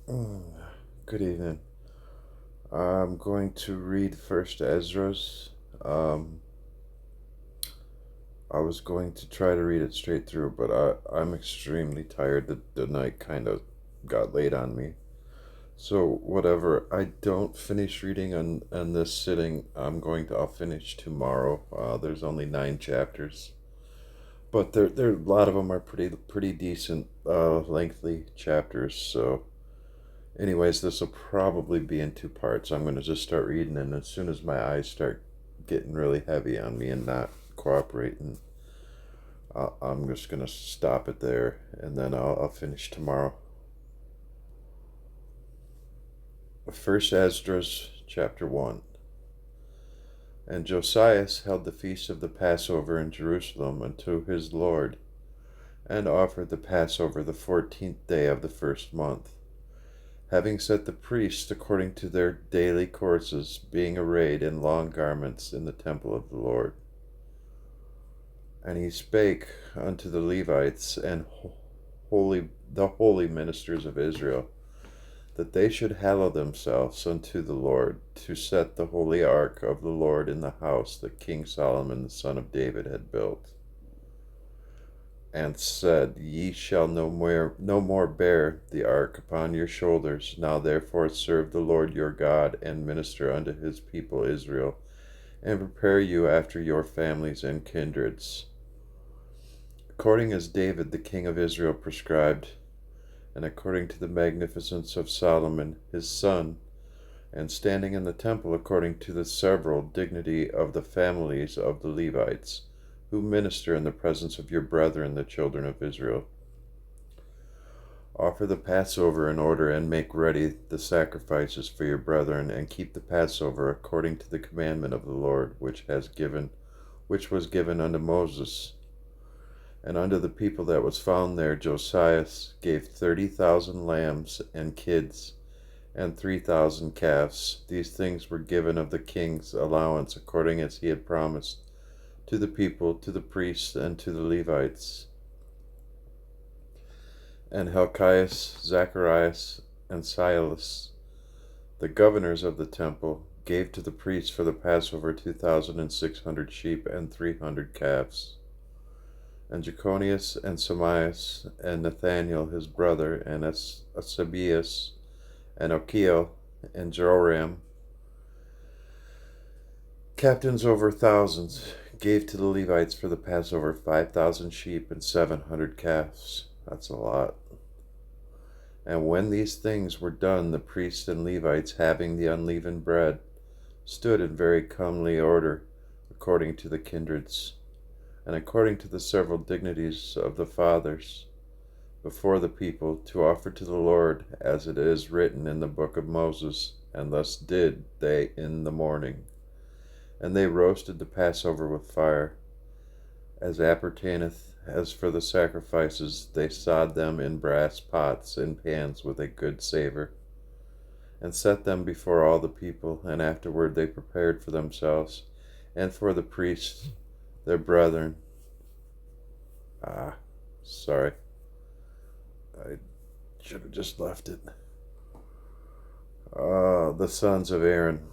Mm, Good evening. I'm going to read 1Esdras. Um, I was going to try to read it straight through, but I'm extremely tired. The night kind of got late on me. So whatever I don't finish reading on this sitting, I'll finish tomorrow. There's only 9 chapters, but there a lot of them are pretty decent, lengthy chapters. So anyways, this will probably be in 2 parts. I'm going to just start reading, and as soon as my eyes start getting really heavy on me and not cooperating, I'm just going to stop it there, and then I'll finish tomorrow. First Esdras, chapter 1. And Josias held the feast of the Passover in Jerusalem unto his Lord, and offered the Passover the 14th day of the first month, having set the priests according to their daily courses, being arrayed in long garments in the temple of the Lord. And he spake unto the Levites and the holy ministers of Israel, that they should hallow themselves unto the Lord, to set the holy ark of the Lord in the house that King Solomon the son of David had built. And said, Ye shall no more bear the ark upon your shoulders. Now therefore serve the Lord your God, and minister unto his people Israel, and prepare you after your families and kindreds, according as David the king of Israel prescribed, and according to the magnificence of Solomon his son, and standing in the temple according to the several dignity of the families of the Levites, who minister in the presence of your brethren the children of Israel. Offer the Passover in order, and make ready the sacrifices for your brethren, and keep the Passover according to the commandment of the Lord, which was given unto Moses. And unto the people that was found there Josias gave 30,000 lambs and kids, and 3,000 calves. These things were given of the king's allowance, according as he had promised, to the people, to the priests, and to the Levites. And Helkias, Zacharias, and Silas, the governors of the temple, gave to the priests for the Passover 2,600 sheep and 300 calves. And Jechonias and Samias and Nathaniel his brother, and Asabias and Okiel and Joram, captains over thousands, gave to the Levites for the Passover 5,000 sheep and 700 calves. That's a lot. And when these things were done, the priests and Levites, having the unleavened bread, stood in very comely order, according to the kindreds, and according to the several dignities of the fathers, before the people, to offer to the Lord, as it is written in the book of Moses. And thus did they in the morning. And they roasted the Passover with fire, as appertaineth. As for the sacrifices, they sod them in brass pots and pans with a good savour, and set them before all the people. And afterward they prepared for themselves, and for the priests, their brethren. Sorry. I should have just left it. The sons of Aaron.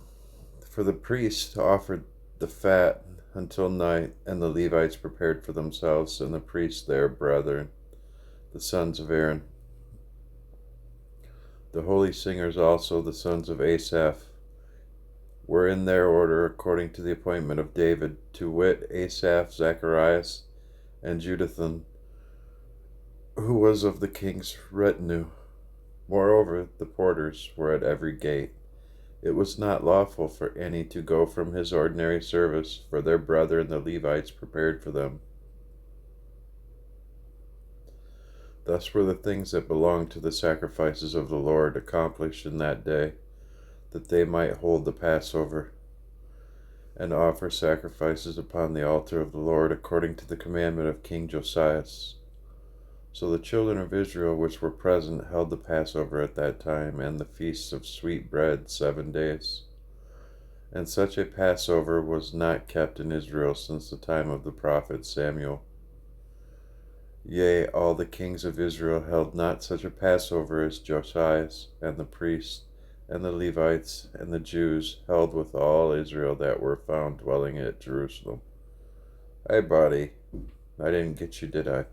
For the priests offered the fat until night, and the Levites prepared for themselves, and the priests their brethren, the sons of Aaron. The holy singers also, the sons of Asaph, were in their order according to the appointment of David, to wit, Asaph, Zacharias, and Jeduthun, who was of the king's retinue. Moreover, the porters were at every gate. It was not lawful for any to go from his ordinary service, for their brethren the Levites prepared for them. Thus were the things that belonged to the sacrifices of the Lord accomplished in that day, that they might hold the Passover, and offer sacrifices upon the altar of the Lord, according to the commandment of King Josias. So the children of Israel which were present held the Passover at that time, and the feasts of sweet bread 7 days. And such a Passover was not kept in Israel since the time of the prophet Samuel. Yea, all the kings of Israel held not such a Passover as Josias, and the priests, and the Levites, and the Jews held with all Israel that were found dwelling at Jerusalem. Hey, buddy. I didn't get you, did I?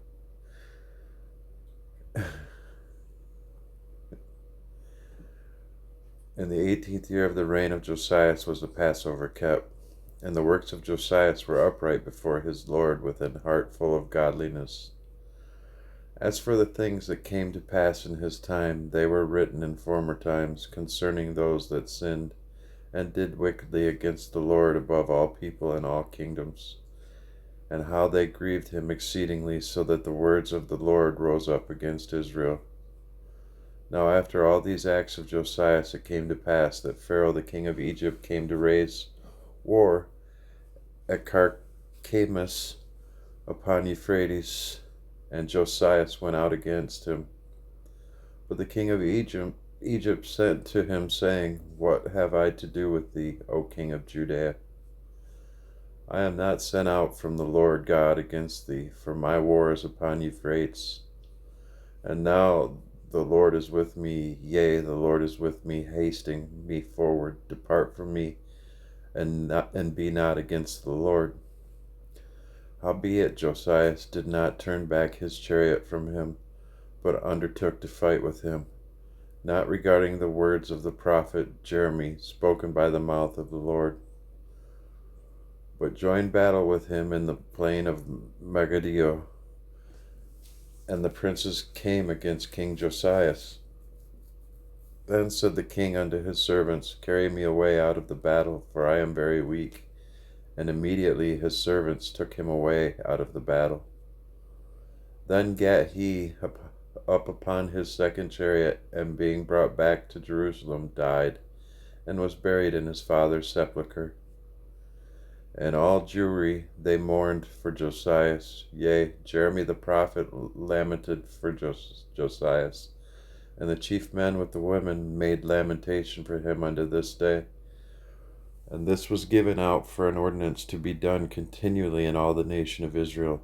In the 18th year of the reign of Josias was the Passover kept, and the works of Josias were upright before his Lord with an heart full of godliness. As for the things that came to pass in his time, they were written in former times concerning those that sinned, and did wickedly against the Lord above all people and all kingdoms, and how they grieved him exceedingly, so that the words of the Lord rose up against Israel. Now after all these acts of Josias it came to pass that Pharaoh the king of Egypt came to raise war at Carchemish upon Euphrates, and Josias went out against him. But the king of Egypt sent to him, saying, What have I to do with thee, O king of Judea? I am not sent out from the Lord God against thee, for my war is upon Euphrates. And now the Lord is with me, yea, the Lord is with me, hasting me forward. Depart from me, and be not against the Lord. Howbeit Josias did not turn back his chariot from him, but undertook to fight with him, not regarding the words of the prophet Jeremy, spoken by the mouth of the Lord, but joined battle with him in the plain of Megiddo. And the princes came against King Josias. Then said the king unto his servants, Carry me away out of the battle, for I am very weak. And immediately his servants took him away out of the battle. Then gat he up upon his second chariot, and being brought back to Jerusalem, died, and was buried in his father's sepulchre. And all Jewry they mourned for Josias, yea, Jeremy the prophet lamented for Josias, and the chief men with the women made lamentation for him unto this day. And this was given out for an ordinance to be done continually in all the nation of Israel.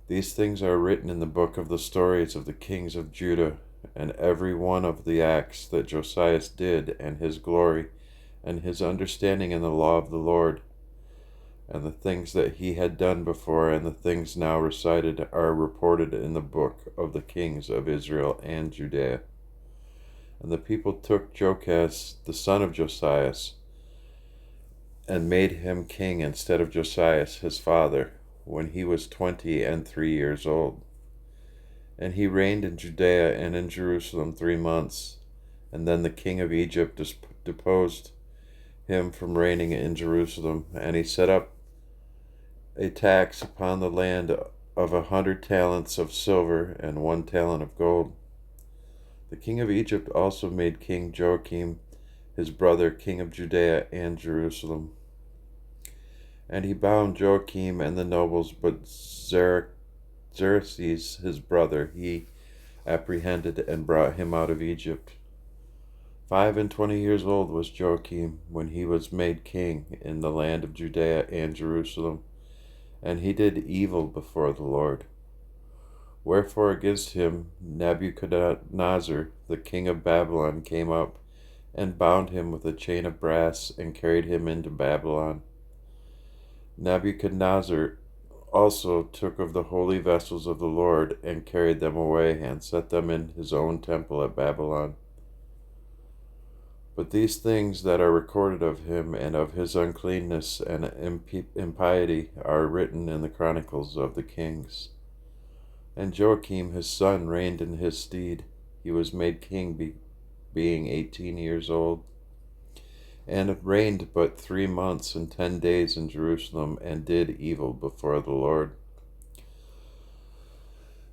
These things are written in the book of the stories of the kings of Judah, and every one of the acts that Josias did, and his glory, and his understanding in the law of the Lord, and the things that he had done before, and the things now recited, are reported in the book of the kings of Israel and Judea. And the people took Jochas, the son of Josias, and made him king instead of Josias his father, when he was 23 years old. And he reigned in Judea and in Jerusalem 3 months. And then the king of Egypt deposed him from reigning in Jerusalem, and he set up a tax upon the land of 100 talents of silver and 1 talent of gold. The king of Egypt also made King Joachim, his brother, king of Judea and Jerusalem. And he bound Joachim and the nobles, but Xerxes, his brother, he apprehended and brought him out of Egypt. 25 years old was Joachim when he was made king in the land of Judea and Jerusalem, and he did evil before the Lord. Wherefore against him Nebuchadnezzar, the king of Babylon, came up and bound him with a chain of brass and carried him into Babylon. Nebuchadnezzar also took of the holy vessels of the Lord and carried them away and set them in his own temple at Babylon. But these things that are recorded of him and of his uncleanness and impiety are written in the chronicles of the kings. And Joachim his son reigned in his stead. He was made king being 18 years old, and reigned but 3 months and 10 days in Jerusalem, and did evil before the Lord.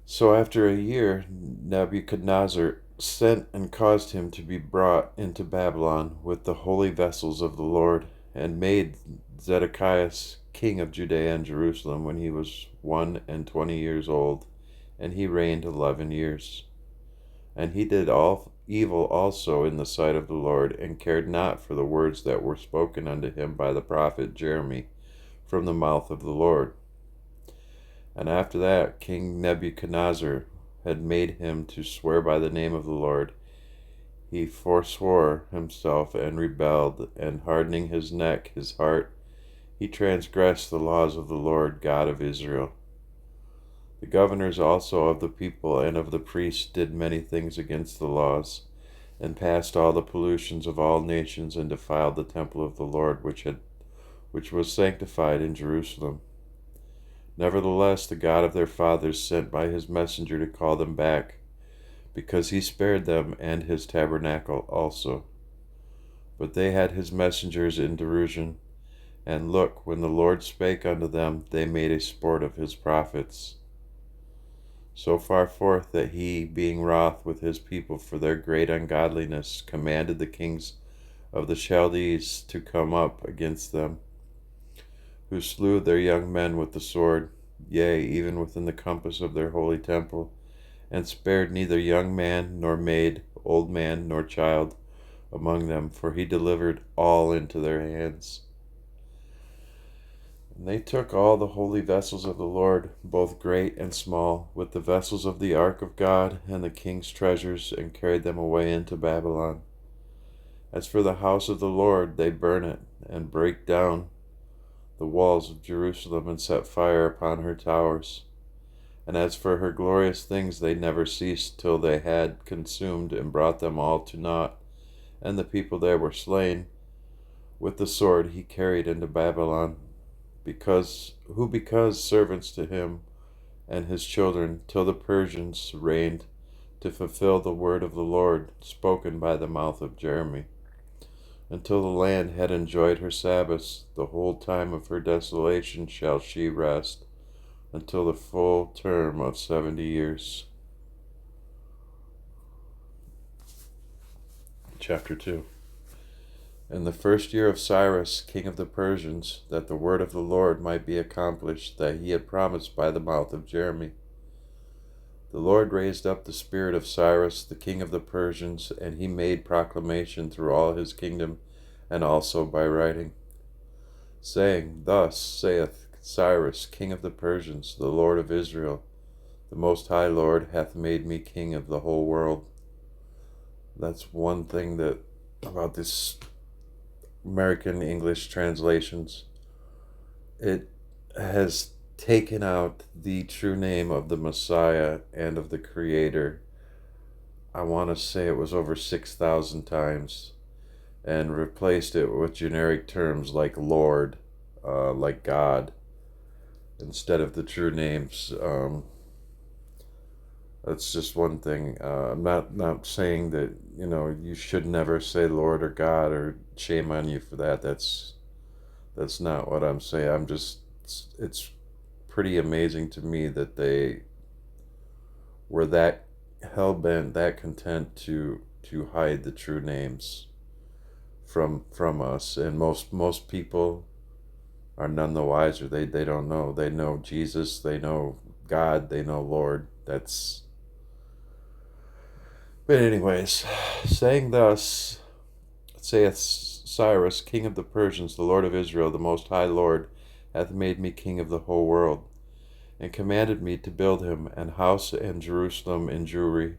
So after a year Nebuchadnezzar sent and caused him to be brought into Babylon with the holy vessels of the Lord, and made Zedekiah king of Judea and Jerusalem when he was 21 years old, and he reigned 11 years. And he did all evil also in the sight of the Lord, and cared not for the words that were spoken unto him by the prophet Jeremy from the mouth of the Lord. And after that, King Nebuchadnezzar had made him to swear by the name of the Lord. He forswore himself and rebelled, and hardening his neck, his heart, he transgressed the laws of the Lord God of Israel. The governors also of the people and of the priests did many things against the laws, and passed all the pollutions of all nations, and defiled the temple of the Lord which was sanctified in Jerusalem. Nevertheless, the God of their fathers sent by his messenger to call them back, because he spared them and his tabernacle also. But they had his messengers in derision, and look, when the Lord spake unto them, they made a sport of his prophets. So far forth that he, being wroth with his people for their great ungodliness, commanded the kings of the Chaldees to come up against them, who slew their young men with the sword, yea, even within the compass of their holy temple, and spared neither young man nor maid, old man nor child among them, for he delivered all into their hands. And they took all the holy vessels of the Lord, both great and small, with the vessels of the ark of God and the king's treasures, and carried them away into Babylon. As for the house of the Lord, they burn it, and break down the walls of Jerusalem, and set fire upon her towers. And as for her glorious things, they never ceased till they had consumed and brought them all to naught. And the people there were slain with the sword he carried into Babylon, because servants to him and his children, till the Persians reigned, to fulfill the word of the Lord spoken by the mouth of Jeremy, until the land had enjoyed her Sabbaths. The whole time of her desolation shall she rest, until the full term of 70 years. Chapter 2. In the first year of Cyrus, king of the Persians, that the word of the Lord might be accomplished, that he had promised by the mouth of Jeremy, the Lord raised up the spirit of Cyrus, the king of the Persians, and he made proclamation through all his kingdom, and also by writing, saying, Thus saith Cyrus, king of the Persians, the Lord of Israel, the Most High Lord hath made me king of the whole world. That's one thing that about this American English translations. It has taken out the true name of the Messiah and of the Creator. I want to say it was over 6,000 times, and replaced it with generic terms like Lord, like God, instead of the true names. That's just one thing. I'm not saying that you should never say Lord or God, or shame on you for that. That's not what I'm saying. It's pretty amazing to me that they were that hell-bent, that content to hide the true names from us. And most people are none the wiser. They don't know. They know Jesus, they know God, they know Lord. But anyways, saying thus saith Cyrus, king of the Persians, the Lord of Israel, the Most High Lord, hath made me king of the whole world, and commanded me to build him an house in Jerusalem in Jewry.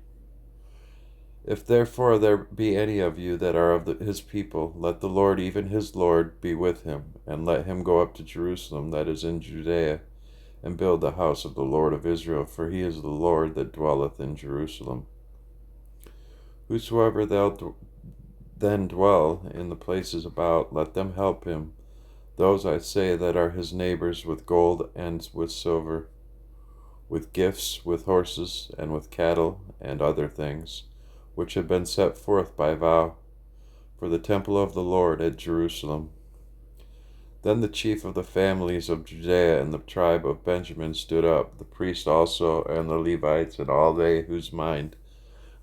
If therefore there be any of you that are of his people, let the Lord, even his Lord, be with him, and let him go up to Jerusalem that is in Judea, and build the house of the Lord of Israel, for he is the Lord that dwelleth in Jerusalem. Whosoever then dwell in the places about, let them help him, those I say that are his neighbors, with gold and with silver, with gifts, with horses, and with cattle, and other things, which have been set forth by vow, for the temple of the Lord at Jerusalem. Then the chief of the families of Judea and the tribe of Benjamin stood up, the priests also, and the Levites, and all they whose mind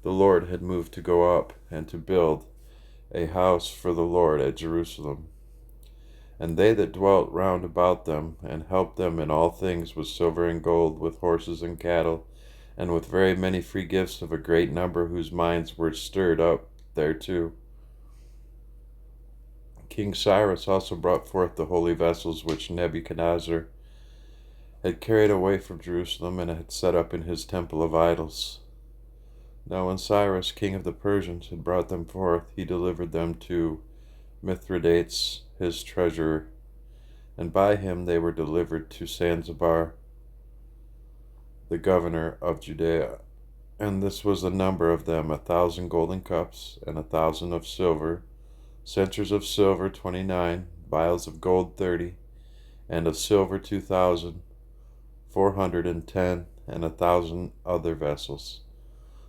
the Lord had moved to go up, and to build a house for the Lord at Jerusalem. And they that dwelt round about them, and helped them in all things with silver and gold, with horses and cattle, and with very many free gifts of a great number whose minds were stirred up thereto. King Cyrus also brought forth the holy vessels which Nebuchadnezzar had carried away from Jerusalem and had set up in his temple of idols. Now when Cyrus, king of the Persians, had brought them forth, he delivered them to Mithridates, his treasurer, and by him they were delivered to Zanzibar, the governor of Judea. And this was the number of them, 1,000 golden cups, and 1,000 of silver, censers of silver 29, vials of gold 30, and of silver 2,410, and 1,000 other vessels.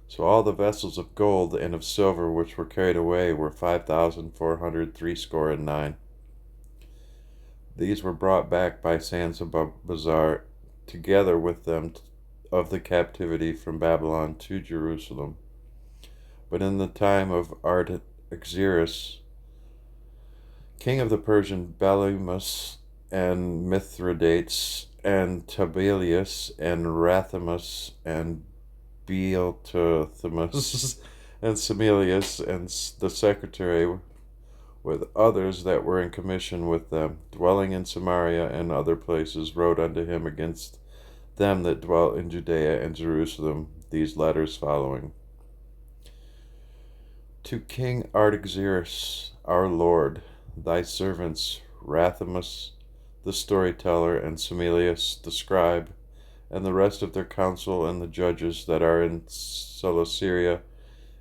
So all the vessels of gold and of silver which were carried away were 5,469. These were brought back by Sanballat together with them of the captivity from Babylon to Jerusalem. But in the time of Artaxerxes, king of the Persian, Belimus and Mithridates and Tabalius and Rathamus and Beeltothamus and Samelius and the secretary, with others that were in commission with them, dwelling in Samaria and other places, wrote unto him against them that dwelt in Judea and Jerusalem these letters following. To King Artaxerxes, our Lord, thy servants Rathamus the storyteller, and Samelius the scribe, and the rest of their council, and the judges that are in Celesyria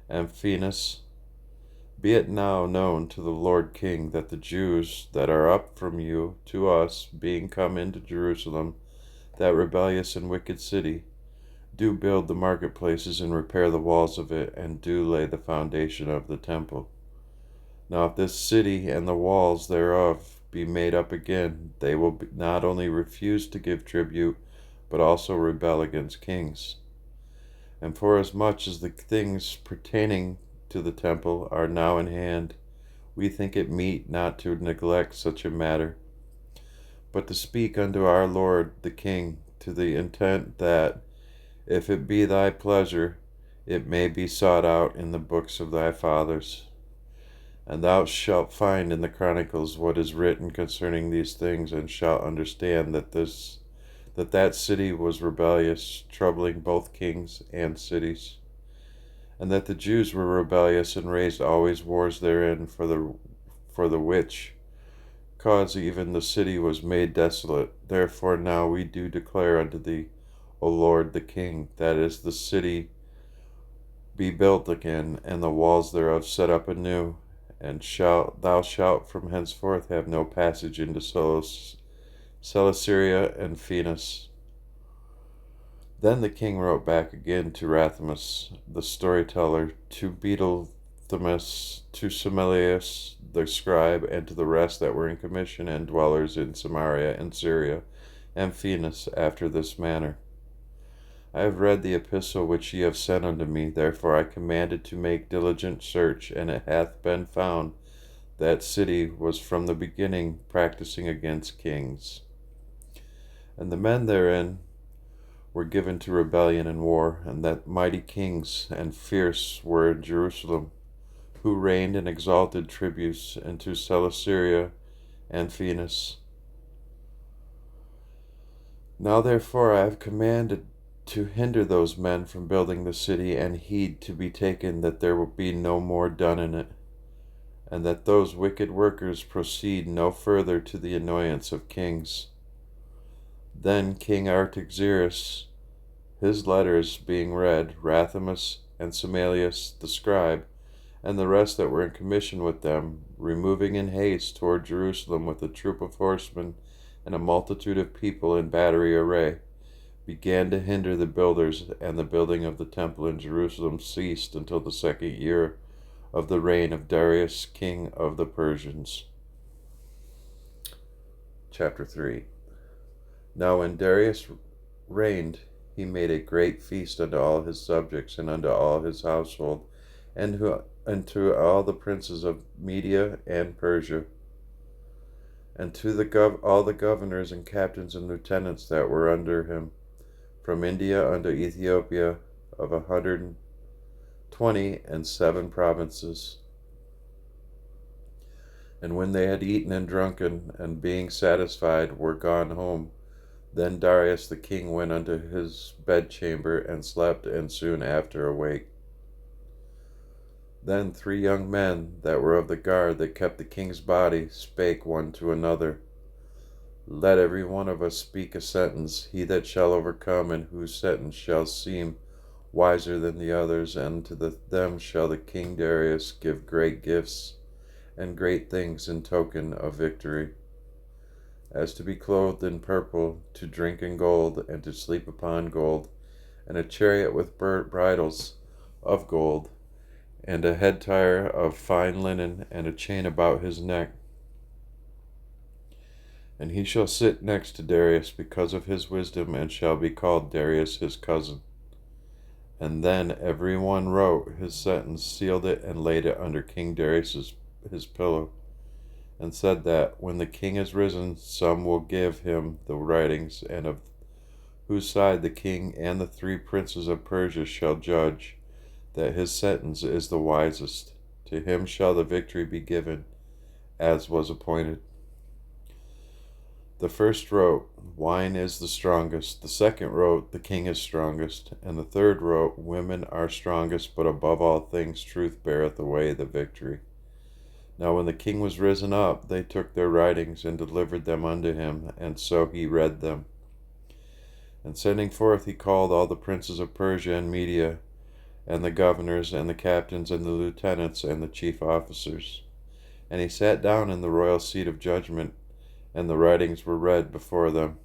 and Phoenix, be it now known to the Lord King that the Jews that are up from you to us, being come into Jerusalem, that rebellious and wicked city, do build the marketplaces and repair the walls of it, and do lay the foundation of the temple. Now if this city and the walls thereof be made up again, they will not only refuse to give tribute, but also rebel against kings. And forasmuch as the things pertaining to the temple are now in hand, we think it meet not to neglect such a matter, but to speak unto our Lord the King, to the intent that, if it be thy pleasure, it may be sought out in the books of thy fathers. And thou shalt find in the chronicles what is written concerning these things, and shalt understand that that city was rebellious, troubling both kings and cities, and that the Jews were rebellious and raised always wars therein, for the which cause even the city was made desolate. Therefore now we do declare unto thee, O Lord the King, that is the city be built again, and the walls thereof set up anew, and thou shalt from henceforth have no passage into Celesyria and Phoenix. Then the king wrote back again to Rathamus the storyteller, to Beeltothamus, to Samelius the scribe, and to the rest that were in commission and dwellers in Samaria and Syria and Phoenix, after this manner. I have read the epistle which ye have sent unto me, therefore I commanded to make diligent search, and it hath been found that city was from the beginning practicing against kings. And the men therein were given to rebellion and war, and that mighty kings and fierce were in Jerusalem, who reigned and exalted tributes into Celesyria and Phoenix. Now therefore I have commanded to hinder those men from building the city, and heed to be taken that there will be no more done in it, and that those wicked workers proceed no further to the annoyance of kings. Then King Artaxerxes, his letters being read, Rathamus and Samelius the scribe, and the rest that were in commission with them, removing in haste toward Jerusalem with a troop of horsemen and a multitude of people in battery array, began to hinder the builders, and the building of the temple in Jerusalem ceased until the 2nd year of the reign of Darius, king of the Persians. Chapter 3. Now when Darius reigned, he made a great feast unto all his subjects, and unto all his household, and to all the princes of Media and Persia, and to all the governors and captains and lieutenants that were under him, from India unto Ethiopia, of 127 provinces. And when they had eaten and drunken, and being satisfied were gone home, Then Darius the king went unto his bedchamber and slept, and soon after awake. Then 3 young men that were of the guard that kept the king's body spake one to another, Let every one of us speak a sentence, he that shall overcome, and whose sentence shall seem wiser than the others, and to them shall the king Darius give great gifts and great things in token of victory, as to be clothed in purple, to drink in gold, and to sleep upon gold, and a chariot with bridles of gold, and a head tire of fine linen, and a chain about his neck. And he shall sit next to Darius because of his wisdom, and shall be called Darius his cousin. And then every one wrote his sentence, sealed it, and laid it under King Darius his pillow, and said that, when the king is risen, some will give him the writings, and of whose side the king and the 3 princes of Persia shall judge, that his sentence is the wisest. To him shall the victory be given, as was appointed. The first wrote, Wine is the strongest. The second wrote, The king is strongest. And the third wrote, Women are strongest, but above all things truth beareth away the victory. Now when the king was risen up, they took their writings and delivered them unto him, and so he read them. And sending forth, he called all the princes of Persia and Media, and the governors, and the captains, and the lieutenants, and the chief officers. And he sat down in the royal seat of judgment, and the writings were read before them.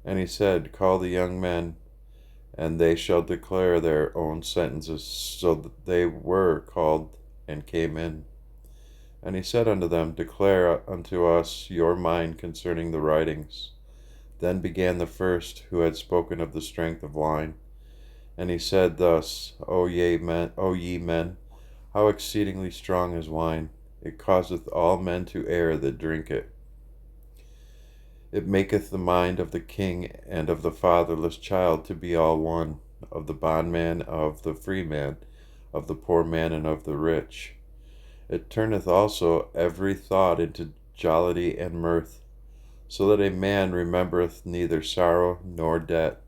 And he said, Call the young men, and they shall declare their own sentences. So that they were called, and came in. And he said unto them, Declare unto us your mind concerning the writings. Then began the first, who had spoken of the strength of wine. And he said thus, O ye men, how exceedingly strong is wine! It causeth all men to err that drink it. It maketh the mind of the king and of the fatherless child to be all one, of the bondman, of the freeman, of the poor man, and of the rich. It turneth also every thought into jollity and mirth, so that a man remembereth neither sorrow nor debt.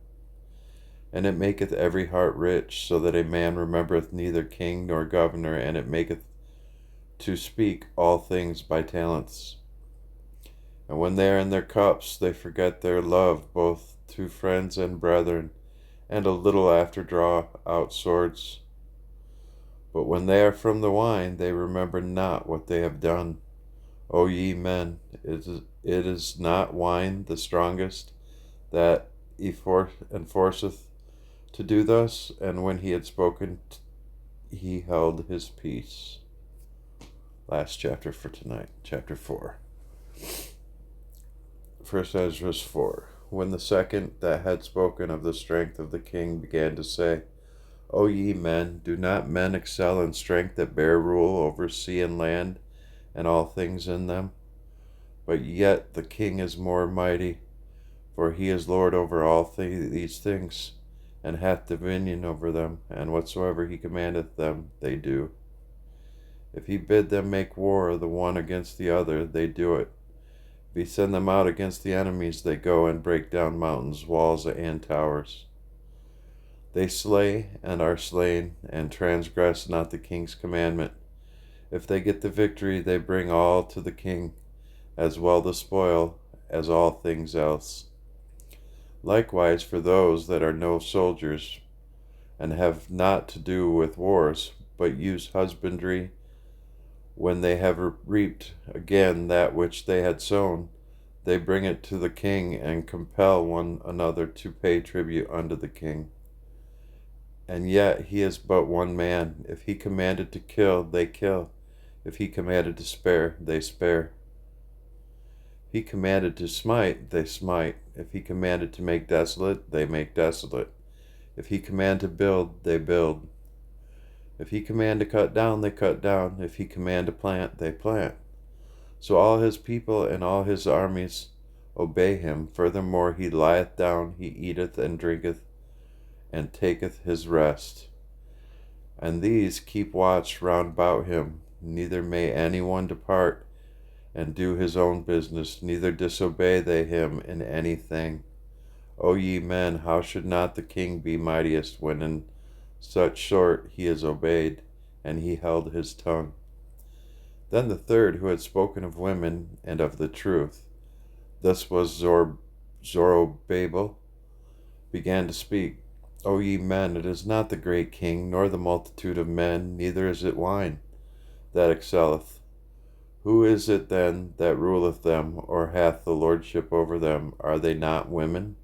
And it maketh every heart rich, so that a man remembereth neither king nor governor, and it maketh to speak all things by talents. And when they are in their cups, they forget their love both to friends and brethren, and a little after draw out swords. But when they are from the wine, they remember not what they have done. O ye men, it is not wine the strongest that enforceth to do thus? And when he had spoken, he held his peace. Last chapter for tonight, chapter 4. 1Esdras 4. When the second that had spoken of the strength of the king began to say, O ye men, do not men excel in strength that bear rule over sea and land, and all things in them? But yet the king is more mighty, for he is Lord over all these things, and hath dominion over them, and whatsoever he commandeth them, they do. If he bid them make war the one against the other, they do it. If he send them out against the enemies, they go and break down mountains, walls, and towers. They slay and are slain, and transgress not the king's commandment. If they get the victory, they bring all to the king, as well the spoil as all things else. Likewise for those that are no soldiers, and have not to do with wars, but use husbandry, when they have reaped again that which they had sown, they bring it to the king, and compel one another to pay tribute unto the king. And yet he is but one man. If he commanded to kill, they kill. If he commanded to spare, they spare. If he commanded to smite, they smite. If he commanded to make desolate, they make desolate. If he command to build, they build. If he command to cut down, they cut down. If he command to plant, they plant. So all his people and all his armies obey him. Furthermore, he lieth down, he eateth and drinketh, and taketh his rest. And these keep watch round about him. Neither may any one depart and do his own business, neither disobey they him in anything. O ye men, how should not the king be mightiest when in such sort he is obeyed? And he held his tongue. Then the third, who had spoken of women and of the truth, this was Zorobabel, began to speak. O ye men, it is not the great king, nor the multitude of men, neither is it wine, that excelleth. Who is it then that ruleth them, or hath the lordship over them? Are they not women?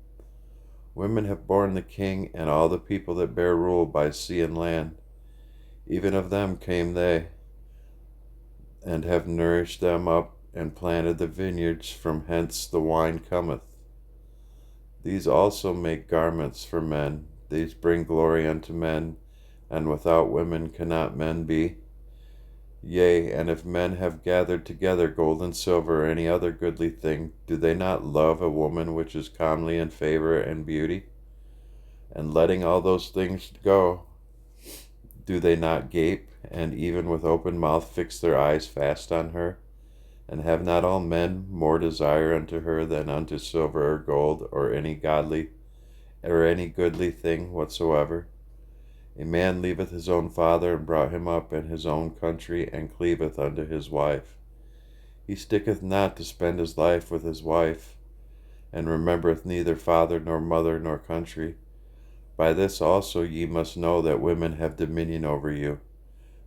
Women have borne the king and all the people that bear rule by sea and land. Even of them came they, and have nourished them up, and planted the vineyards, from hence the wine cometh. These also make garments for men, these bring glory unto men, and without women cannot men be. Yea, and if men have gathered together gold and silver, or any other goodly thing, do they not love a woman which is comely in favor and beauty? And letting all those things go, do they not gape, and even with open mouth fix their eyes fast on her? And have not all men more desire unto her than unto silver or gold, or any goodly thing whatsoever? A man leaveth his own father, and brought him up in his own country, and cleaveth unto his wife. He sticketh not to spend his life with his wife, and remembereth neither father nor mother nor country. By this also ye must know that women have dominion over you.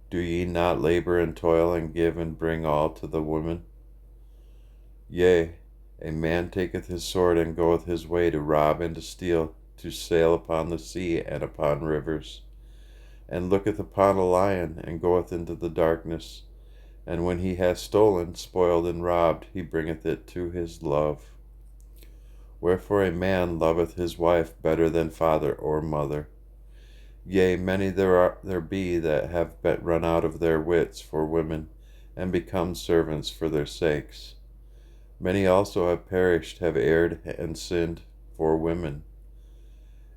Do ye not labor and toil, and give and bring all to the woman? Yea, a man taketh his sword, and goeth his way to rob and to steal, to sail upon the sea and upon rivers, and looketh upon a lion, and goeth into the darkness, and when he hath stolen, spoiled, and robbed, he bringeth it to his love. Wherefore a man loveth his wife better than father or mother. Yea, many there be that have run out of their wits for women, and become servants for their sakes. Many also have perished, have erred, and sinned for women.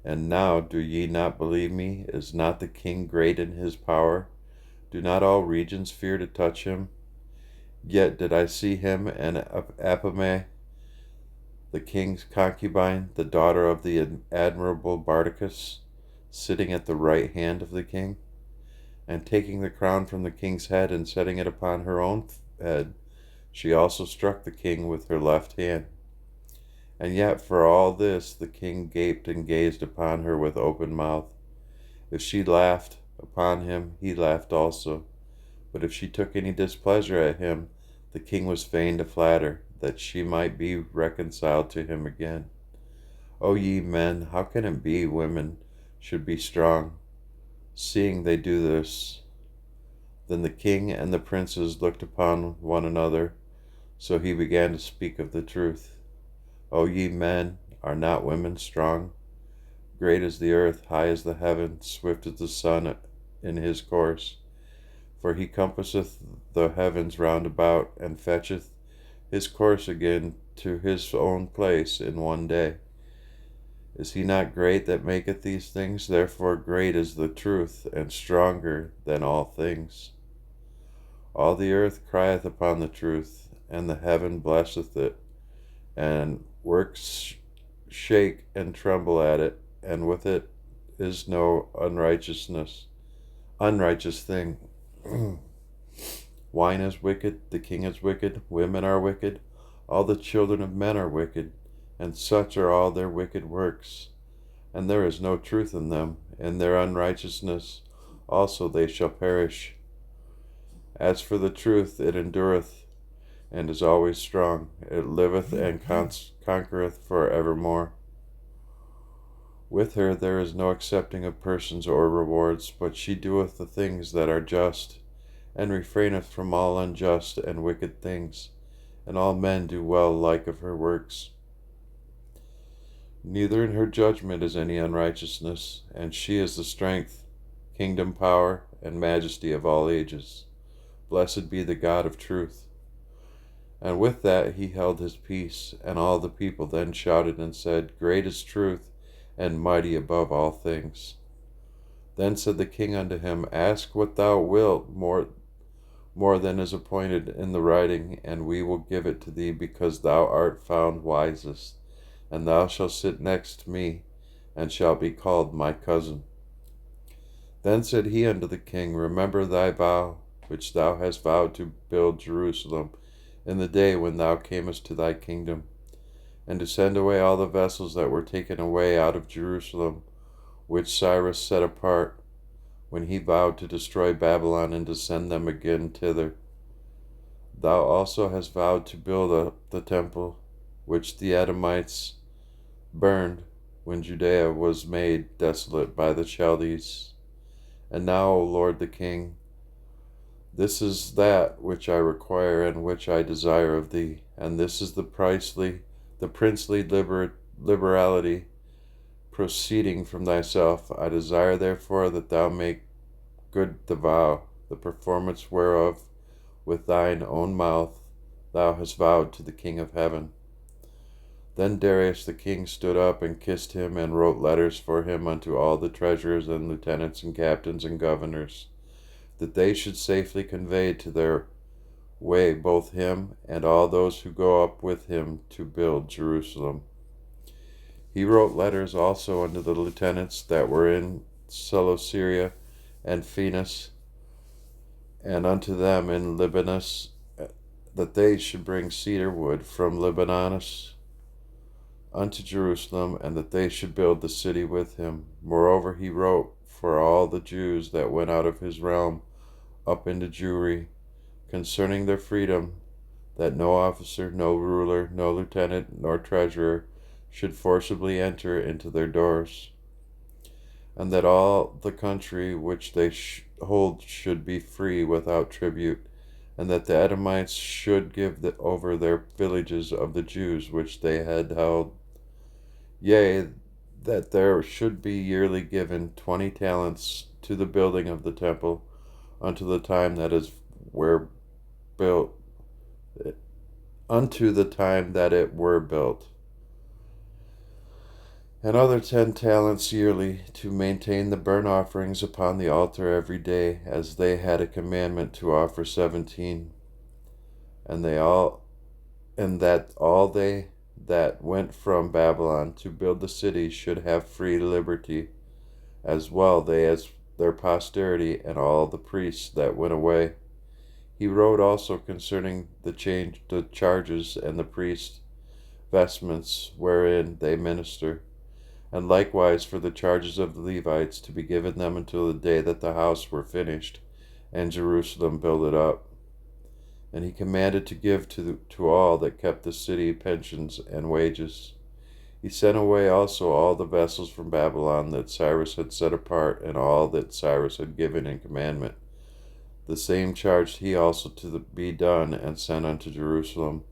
And now do ye not believe me? Is not the king great in his power? Do not all regions fear to touch him? Yet did I see him and Apame, the king's concubine, the daughter of the admirable Bardachus, sitting at the right hand of the king, and taking the crown from the king's head and setting it upon her own head, she also struck the king with her left hand. And yet for all this the king gaped and gazed upon her with open mouth. If she laughed upon him, he laughed also. But if she took any displeasure at him, the king was fain to flatter, that she might be reconciled to him again. O ye men, how can it be women should be strong, seeing they do this? Then the king and the princes looked upon one another, so he began to speak of the truth. O ye men, are not women strong? Great is the earth, high as the heaven, swift as the sun in his course. For he compasseth the heavens round about, and fetcheth his course again to his own place in one day. Is he not great that maketh these things? Therefore great is the truth, and stronger than all things. All the earth crieth upon the truth, and the heaven blesseth it, and works shake and tremble at it, and with it is no unrighteous thing. Wine is wicked, the king is wicked, women are wicked, all the children of men are wicked, and such are all their wicked works. And there is no truth in them. In their unrighteousness also they shall perish. As for the truth, it endureth, and is always strong. It liveth and conquereth for evermore. With her there is no accepting of persons or rewards, but she doeth the things that are just, and refraineth from all unjust and wicked things, and all men do well like of her works. Neither in her judgment is any unrighteousness, and she is the strength, kingdom, power, and majesty of all ages. Blessed be the God of truth. And with that he held his peace, and all the people then shouted and said, Great is truth, and mighty above all things. Then said the king unto him, Ask what thou wilt, more than is appointed in the writing, and we will give it to thee, because thou art found wisest. and thou shalt sit next me, and shalt be called my cousin. Then said he unto the king, Remember thy vow, which thou hast vowed to build Jerusalem in the day when thou camest to thy kingdom, and to send away all the vessels that were taken away out of Jerusalem, which Cyrus set apart, when he vowed to destroy Babylon and to send them again thither. Thou also hast vowed to build up the temple, which the Edomites burned when Judea was made desolate by the Chaldees. And now, O Lord the King, this is that which I require and which I desire of thee, and this is the princely liberality proceeding from thyself. I desire therefore that thou make good the vow, the performance whereof with thine own mouth thou hast vowed to the King of heaven. Then Darius the king stood up and kissed him, and wrote letters for him unto all the treasurers and lieutenants and captains and governors, that they should safely convey to their way both him and all those who go up with him to build Jerusalem. He wrote letters also unto the lieutenants that were in Seleucia and Phoenix, and unto them in Libanus, that they should bring cedar wood from Libanus unto Jerusalem, and that they should build the city with him. Moreover, he wrote for all the Jews that went out of his realm up into Jewry, concerning their freedom, that no officer, no ruler, no lieutenant, nor treasurer should forcibly enter into their doors, and that all the country which they hold should be free without tribute, and that the Edomites should give over their villages of the Jews which they had held. Yea, that there should be yearly given 20 talents to the building of the temple, unto the time that it were built, and other 10 talents yearly to maintain the burnt offerings upon the altar every day, as they had a commandment to offer 17, and that all they that went from Babylon to build the city should have free liberty, as well they as their posterity, and all the priests that went away. He wrote also concerning the charges and the priests' vestments wherein they minister, and likewise for the charges of the Levites, to be given them until the day that the house were finished, and Jerusalem builded up. And he commanded to give to all that kept the city pensions and wages. He sent away also all the vessels from Babylon that Cyrus had set apart, and all that Cyrus had given in commandment. The same charged he also to be done, and sent unto Jerusalem.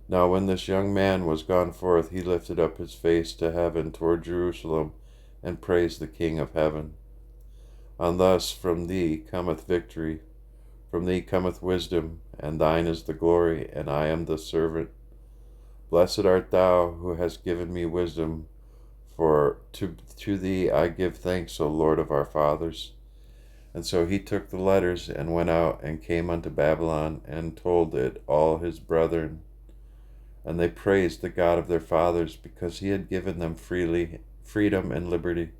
Now when this young man was gone forth, he lifted up his face to heaven toward Jerusalem, and praised the King of heaven. And thus from thee cometh victory, from thee cometh wisdom, and thine is the glory, and I am the servant. Blessed art thou who hast given me wisdom, for to thee I give thanks, O Lord of our fathers. And so he took the letters, and went out, and came unto Babylon, and told it all his brethren. And they praised the God of their fathers, because he had given them freedom and liberty,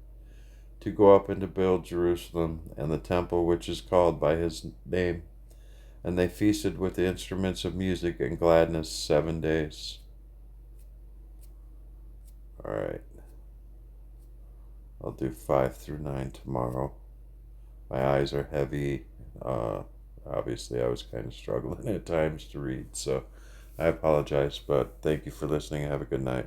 to go up and to build Jerusalem, and the temple which is called by his name. And they feasted with the instruments of music and gladness 7 days. Alright. I'll do 5 through 9 tomorrow. My eyes are heavy. Obviously, I was kind of struggling at times to read, so I apologize, but thank you for listening. Have a good night.